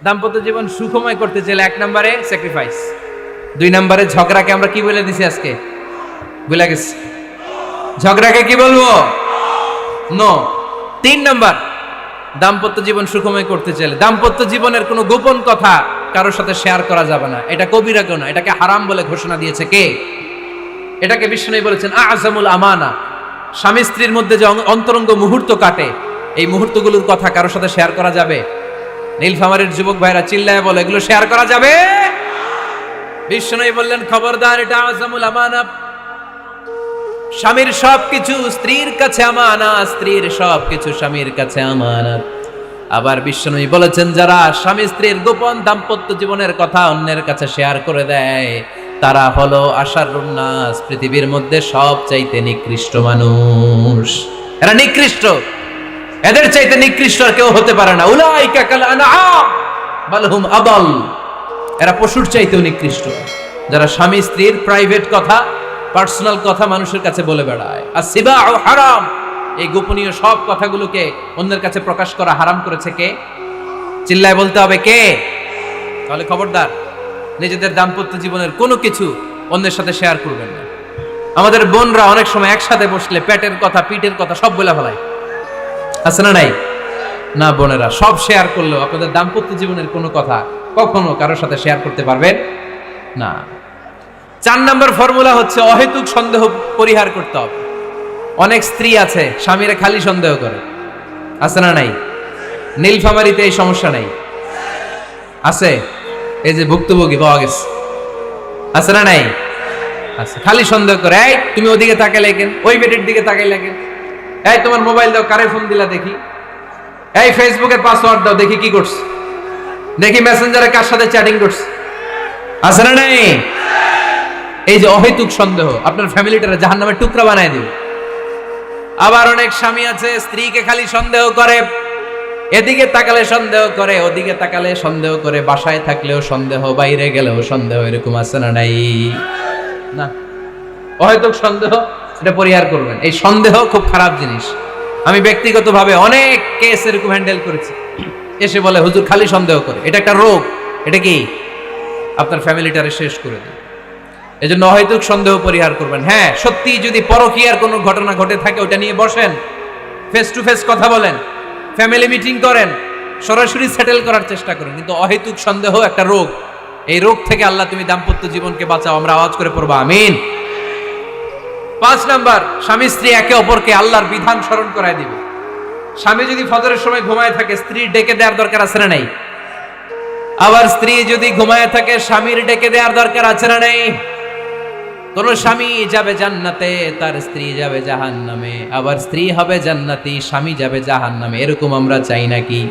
দাম্পত্য জীবন সুখময় করতে চাইলে 1 নম্বরে স্যাক্রিফাইস, 2 নম্বরে ঝগড়াকে আমরা কি বলে দিছি আজকে, ভুলে গেছি, ঝগড়াকে কি বলবো, নো। 3 নম্বর, দাম্পত্য জীবন সুখময় করতে চাইলে দাম্পত্য জীবনের কোনো গোপন কথা কারোর সাথে শেয়ার করা যাবে না। এটা কবিরা গুনাহ, এটাকে হারাম বলে ঘোষণা দিয়েছে কে? এটাকে বিষ্ণু বলেছেন আযমুল আমানা। স্বামী স্ত্রীর মধ্যে যে অন্তরঙ্গ মুহূর্ত কাটে, এই মুহূর্তগুলোর কথা কারোর সাথে শেয়ার করা যাবে? নীলফামারীর যুবক ভাইরা চিল্লায় বলে এগুলো শেয়ার করা যাবে? বিষ্ণু বললেন খবরদার, এটা আযমুল আমানা। স্বামীর সবকিছু স্ত্রীর কাছে আমানত, স্ত্রীর সবকিছু স্বামীর কাছে আমানত। আবার বিষ্ণু বলেছেন যারা স্বামী স্ত্রীর গোপন দাম্পত্য জীবনের কথা অন্যের কাছে শেয়ার করে দেয় তারা হলো আশারুন নাস, পৃথিবীর মধ্যে সবচাইতে নিকৃষ্ট মানুষ। এরা নিকৃষ্ট, এদের চাইতে নিকৃষ্ট আর কেউ হতে পারে না। উলাইকা কাল আনআম বাল হুম আদাল। এরা পশুর চাইতেও নিকৃষ্ট, যারা স্বামী স্ত্রীর প্রাইভেট কথা, পার্সোনাল কথা মানুষের কাছে বলে বেড়ায়। আর সিবাউ হারাম, এই গোপনীয় সব কথাগুলোকে অন্যের কাছে প্রকাশ করা হারাম করেছে কে? চিল্লায় বলতে হবে কে? তাহলে খবরদার, নিজেদের দাম্পত্য জীবনের কোনো কিছু অন্যের সাথে শেয়ার করবেন না। আমাদের বোনরা অনেক সময় একসাথে বসলে পেটের কথা, পিঠের কথা সব বলে ফেলায়, আছে না নাই? না বোনেরা, সব শেয়ার করলেও আপনাদের দাম্পত্য জীবনের কোনো কথা কখনো কারোর সাথে শেয়ার করতে পারবেন না। 4 নম্বর ফর্মুলা হচ্ছে অহেতুক সন্দেহ পরিহার করতে হবে। অনেক স্ত্রী আছে স্বামীরা খালি সন্দেহ করে, আছে না নাই? নীলফামারীতে এই সমস্যা নাই, আছে? এই যে ভুক্তভোগী পাওয়া গেছে, আছে না নাই? আছে, খালি সন্দেহ করে। এই তুমি ওদিকে তাকাইলে কেন, ওই বেটির দিকে তাকাইলে কেন, এই তোমার মোবাইল দাও, কারে ফোন দিলা দেখি, এই ফেসবুকের পাসওয়ার্ড দাও দেখি কি করছে, দেখি মেসেঞ্জারে কার সাথে চ্যাটিং করছে, আছে না নাই? এই যে অহেতুক সন্দেহ আপনার ফ্যামিলিটারে জাহান্নামের টুকরা বানায় দিবে। আবার অনেক স্বামী আছে স্ত্রীকে খালি সন্দেহ করে, এদিকে তাকালে সন্দেহ করে, ওদিকে তাকালে সন্দেহ করে, বাসায় থাকলেও সন্দেহ, বাইরে গেলেও সন্দেহ, এরকম আছে না নাই? না, অহেতুক সন্দেহ এটা পরিহার করবেন। এই সন্দেহ খুব খারাপ জিনিস। আমি ব্যক্তিগতভাবে অনেক কেস এরকম হ্যান্ডেল করেছি। এসে বলে হুজুর খালি সন্দেহ করে, এটা একটা রোগ। এটা কি আপনার ফ্যামিলিটারে শেষ করে দেবে। এজন্য অহেতুক সন্দেহ পরিহার করবেন। হ্যাঁ, সত্যি যদি পরকীয়ার কোনো ঘটনা ঘটে থাকে ওটা নিয়ে বসেন, ফেস টু ফেস কথা বলেন, ফ্যামিলি মিটিং করেন, সরাসরি সেটেল করার চেষ্টা করেন। কিন্তু অহেতুক সন্দেহ একটা রোগ। এই রোগ থেকে আল্লাহ তুমি দাম্পত্য জীবনকে বাঁচাও। আমরা আওয়াজ করে পড়বো আমিন। 5 নাম্বার, স্বামী স্ত্রী একে অপরকে আল্লাহর বিধান স্মরণ করায় দিবে। স্বামী যদি ফজরের সময় ঘুমায় থাকে স্ত্রীর ডেকে দেওয়ার দরকার আছে না নাই? আবার স্ত্রী যদি ঘুমায় থাকে স্বামীর ডেকে দেওয়ার দরকার আছে না নাই? কোন স্বামী যাবে জান্নাতে, তার স্ত্রী যাবে জাহান্নামে। আবার স্ত্রী হবে জান্নাতি, স্বামী যাবে জাহান্নামে। এরকম আমরা চাই নাকি?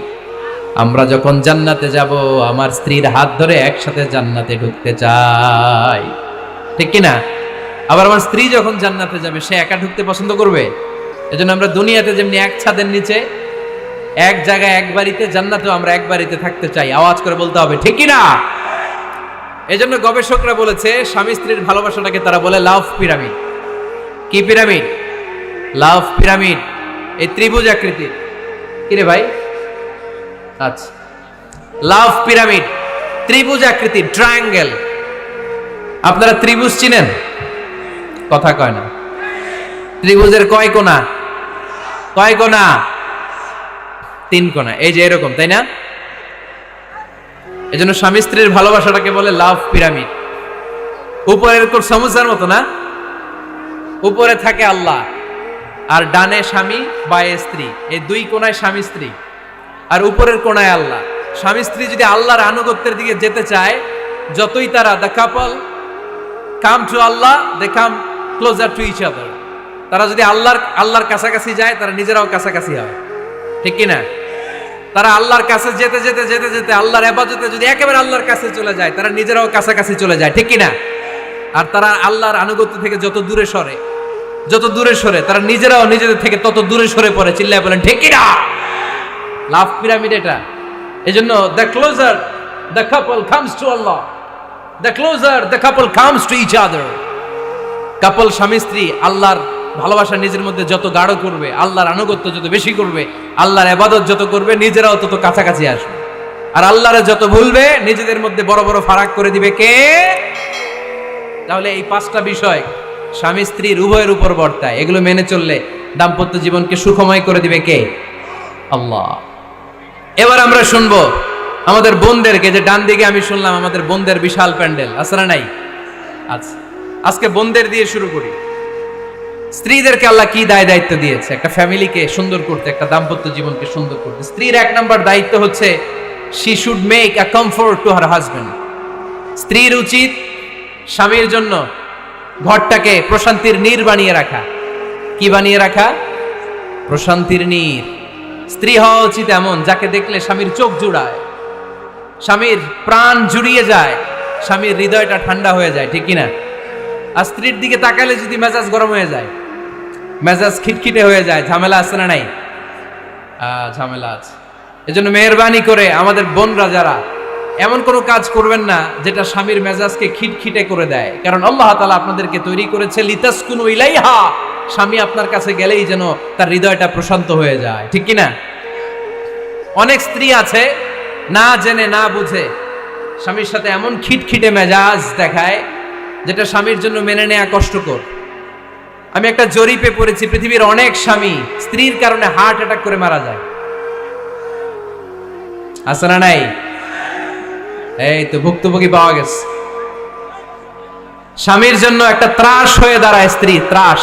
আমরা যখন জান্নাতে যাব আমার স্ত্রীর হাত ধরে একসাথে জান্নাতে ঢুকতে চাই, ঠিক কি না? আবার আমার স্ত্রী যখন জান্নাতে যাবে সে একা ঢুকতে পছন্দ করবে? এজন্য আমরা দুনিয়াতে যেমনি এক ছাদের নিচে, এক জায়গায়, এক বাড়িতে, জান্নাতেও আমরা এক বাড়িতে থাকতে চাই। আওয়াজ করে বলতে হবে ঠিক কি না? এজন্য গবেষকরা বলেছে স্বামী স্ত্রীর ভালোবাসাটাকে তারা বলে লাভ পিরামিড। কি পিরামিড? লাভ পিরামিড। এই ত্রিভুজ আকৃতির। কি রে ভাই? আচ্ছা, লাভ পিরামিড, ত্রিভুজ আকৃতির, ট্রায়াঙ্গেল। আপনারা ত্রিভুজ চিনেন? কথা কয় না। ত্রিভুজের কয় কোণা? কয় কোণা? 3 কোণা। এই যে এরকম, তাই না? এজন্য স্বামী স্ত্রীর ভালোবাসাটাকে বলে লাভ পিরামিড। উপরের কোণ সমুচার মতো না, উপরে থাকে আল্লাহ আর ডানে স্বামী, বায়ে স্ত্রী। এই 2 কোণায় স্বামী স্ত্রী আর উপরের কোণায় আল্লাহ। স্বামী স্ত্রী যদি আল্লাহর আনুগত্যের দিকে যেতে চায়, যতই তারা the couple come to Allah, they come closer to each other. তারা যদি আল্লাহর কাছাকাছি যায় তারা নিজেরাও কাছাকাছি হয়, ঠিক কি না? তারা আল্লাহর কাছে যেতে যেতে যেতে যেতে আল্লাহর ইবাদতে যদি একেবারে আল্লাহর কাছে চলে যায় তারা নিজেরাও কাছাকাছি চলে যায়, ঠিক কি না? আর তারা আল্লাহর আনুগত্য থেকে যত দূরে সরে তারা নিজেরাও নিজেদের থেকে তত দূরে সরে পড়ে। চিল্লায় বলেন ঠিক কি না? লাভ পিরামিড এটা। এজন্য the closer the couple comes to Allah, the closer the couple comes to each other. Couple স্বামী স্ত্রী আল্লাহর ভালোবাসা নিজের মধ্যে যত গাঢ় করবে, আল্লাহর আনুগত্য যত বেশি করবে, আল্লাহর ইবাদত যত করবে, নিজেরাও তত কাছাকাছি আসবে। আর আল্লাহরে যত ভুলবে নিজেদের মধ্যে বড় বড় ফারাক করে দিবে কে? তাহলে এই 5টা বিষয় স্বামী স্ত্রীর উভয়ের উপর বর্তায়। এগুলো মেনে চললে দাম্পত্য জীবনকে সুখময় করে দিবে কে? আল্লাহ। এবার আমরা শুনবো আমাদের বোনদেরকে, যে ডান দিকে আমি শুনলাম আমাদের বোনদের বিশাল প্যান্ডেল আছে না নাই? আচ্ছা, আজকে বোনদের দিয়ে শুরু করি। স্ত্রীদেরকে আল্লাহ কি দায় দায়িত্ব দিয়েছে একটা ফ্যামিলিকে সুন্দর করতে, একটা দাম্পত্য জীবনকে সুন্দর করতে? স্ত্রীর 1 নম্বর দায়িত্ব হচ্ছে she should make a comfort to her husband. স্ত্রীর উচিত স্বামীর জন্য ঘরটাকে প্রশান্তির নীর বানিয়ে রাখা। কি বানিয়ে রাখা? প্রশান্তির নীর। স্ত্রী হওয়া উচিত এমন যাকে দেখলে স্বামীর চোখ জুড়ায়, স্বামীর প্রাণ জুড়িয়ে যায়, স্বামীর হৃদয়টা ঠান্ডা হয়ে যায়, ঠিক কিনা? আর স্ত্রীর দিকে তাকালে যদি মেজাজ গরম হয়ে যায়, মেজাজ খিটখিটে হয়ে যায়, ঝামেলা আছে না নাই? ঝামেলা আছে। এজন্য মেহেরবানি করে আমাদের বোনরা যারা, এমন কোনো কাজ করবেন না যেটা স্বামীর মেজাজকে খিটখিটে করে দেয়, কারণ আল্লাহ তাআলা আপনাদেরকে তৈরি করেছে লিতাসকুনু ইলাইহা, স্বামী আপনার কাছে গেলেই যেন তার হৃদয়টা প্রশান্ত হয়ে যায়, ঠিক কিনা? অনেক স্ত্রী আছে না জেনে না বুঝে স্বামীর সাথে এমন খিটখিটে মেজাজ দেখায় যেটা স্বামীর জন্য মেনে নেওয়া কষ্টকর। আমি একটা জরিপে পড়েছি, পৃথিবীর অনেক স্বামী স্ত্রীর কারণে হার্ট অ্যাটাক করে মারা যায়। আছে না নাই? এই তো ভুক্তভোগী পাওয়া গেছে। স্বামীর জন্য একটা ত্রাস হয়ে দাঁড়ায় স্ত্রী, ত্রাস।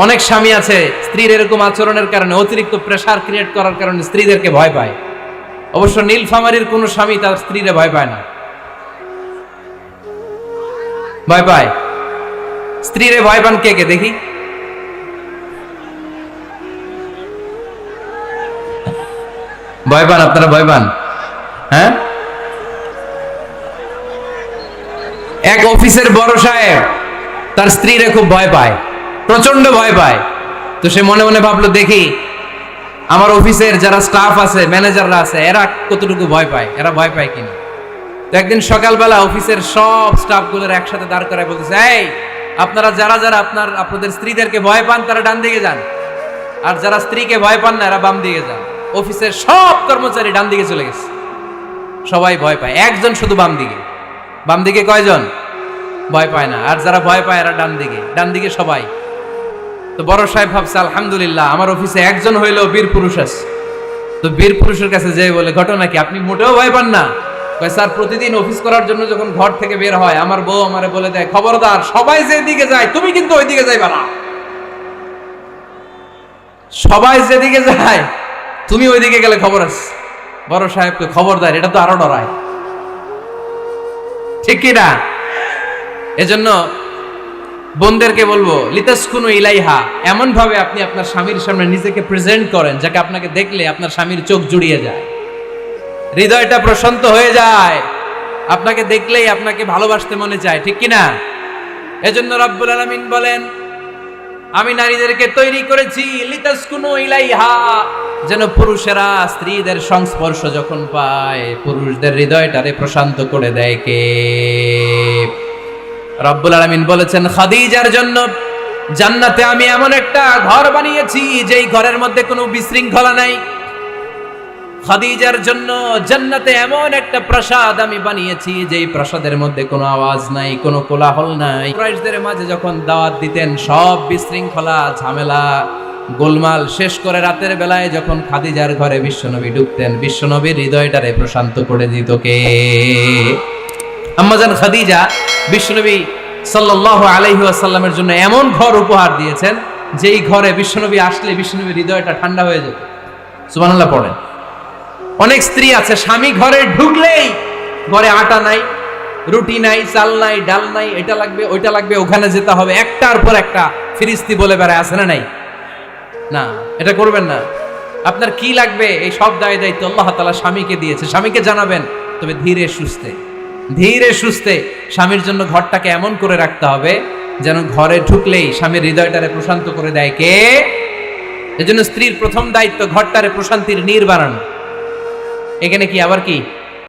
অনেক স্বামী আছে স্ত্রীর এরকম আচরণের কারণে, অতিরিক্ত প্রেসার ক্রিয়েট করার কারণে স্ত্রীদেরকে ভয় পায়। অবশ্য নীলফামারীর কোন স্বামী তার স্ত্রীরে ভয় পায় না। ভয় পায়? স্ত্রীরে ভয় পান কে কে দেখি? ভয় পান আপনারা? ভয় পান? হ্যাঁ, এক অফিসের বড় সাহেব তার স্ত্রীরে খুব ভয় পায়, প্রচন্ড ভয় পায়। তো সে মনে মনে ভাবলো, দেখি আমার অফিসের যারা স্টাফ আছে, ম্যানেজাররা আছে, এরা কতটুকু ভয় পায়, এরা ভয় পায় কিনা। তো একদিন সকালবেলা অফিসের সব স্টাফগুলোর একসাথে দাঁড় করায় বলতেছে, এই আপনারা যারা যারা আপনাদের স্ত্রীদেরকে ভয় পান তারা ডান দিকে যান, আর যারা স্ত্রীকে ভয় পান না এরা বাম দিকে যান। অফিসের সব কর্মচারী ডান দিকে চলে গেছে, সবাই ভয় পায়, একজন শুধু বাম দিকে। বাম দিকে কয়জন? ভয় পায় না। আর যারা ভয় পায় এরা ডান দিকে, ডান দিকে সবাই। তো বড় সাহেব ভাবছে, আলহামদুলিল্লাহ আমার অফিসে একজন হইলেও বীর পুরুষ আছে। তো বীর পুরুষের কাছে যেয়ে বলে, ঘটনা কি, আপনি মোটেও ভয় পান না? কয়, স্যার প্রতিদিন অফিস করার জন্য যখন ঘর থেকে বের হয় আমার বউ আমারে বলে দেয়, খবরদার সবাই যেদিকে যায় তুমি কিন্তু ওইদিকে যাইবা না, সবাই যেদিকে যায় তুমি ওইদিকে গেলে খবর আছে। বড় সাহেবকে খবরদার, এটা তো আরো ডরায়, ঠিক কিনা? এজন্য বোনদেরকে বলবো, লিতাসকুনু ইলাইহা, এমন ভাবে আপনি আপনার স্বামীর সামনে নিজেকে প্রেজেন্ট করেন যাকে আপনাকে দেখলে আপনার স্বামীর চোখ জুড়িয়ে যায়, হৃদয়টা প্রশান্ত হয়ে যায়, আপনাকে দেখলেই আপনাকে ভালোবাসতে মনে চায়, ঠিক কিনা? এজন্য রব্বুল আলামিন বলেন, আমি নারীদেরকে তৈরি করেছি লিতাসকুনু ইলাইহা, যেন পুরুষেরা স্ত্রীদের সংস্পর্শ যখন পায় পুরুষদের হৃদয়টারে প্রশান্ত করে দেয় কে? রব্বুল আলামিন বলেছেন, খাদিজার জন্য জান্নাতে আমি এমন একটা ঘর বানিয়েছি যেই ঘরের মধ্যে কোনো বিশৃঙ্খলা নাই। খাদিজার জন্য জান্নাতে এমন একটা প্রাসাদ আমি বানিয়েছি যেই প্রাসাদের মধ্যে কোনো আওয়াজ নাই, কোনো কোলাহল নাই। কুরাইশদের মাঝে যখন দাওয়াত দিতেন সব বিশৃঙ্খলা, ঝামেলা, গোলমাল শেষ করে রাতের বেলায় যখন খাদিজার ঘরে বিশ্বনবী ঢুকতেন, বিশ্বনবীর হৃদয়টারে প্রশান্ত করে দিত কে? আম্মাজান খাদিজা বিশ্বনবী সাল্লাল্লাহু আলাইহি ওয়াসাল্লামের জন্য এমন ঘর উপহার দিয়েছেন যেই ঘরে বিশ্বনবী আসলে বিশ্বনবীর হৃদয়টা ঠান্ডা হয়ে যেত। সুবহানাল্লাহ পড়েন। অনেক স্ত্রী আছে স্বামী ঘরে ঢুকলেই ঘরে আটা নাই, রুটি নাই, চাল নাই, ডাল নাই, এটা লাগবে ওইটা লাগবে, ওখানে যেতে হবে, একটার পর একটা ফিরিস্তি বলে বেড়ায়, আছে না নাই? না, এটা করবেন না। আপনার কি লাগবে এই সব দায় দায়িত্ব আল্লাহ তাআলা স্বামীকে দিয়েছে, স্বামীকে জানাবেন। তবে ধীরে সুস্থে, ধীরে সুস্থে স্বামীর জন্য ঘরটাকে এমন করে রাখতে হবে যেন ঘরে ঢুকলেই স্বামীর হৃদয়টারে প্রশান্ত করে দেয় কে? এজন্য স্ত্রীর প্রথম দায়িত্ব ঘরটারে প্রশান্তির নীর বানানো। এখানে কি আবার কি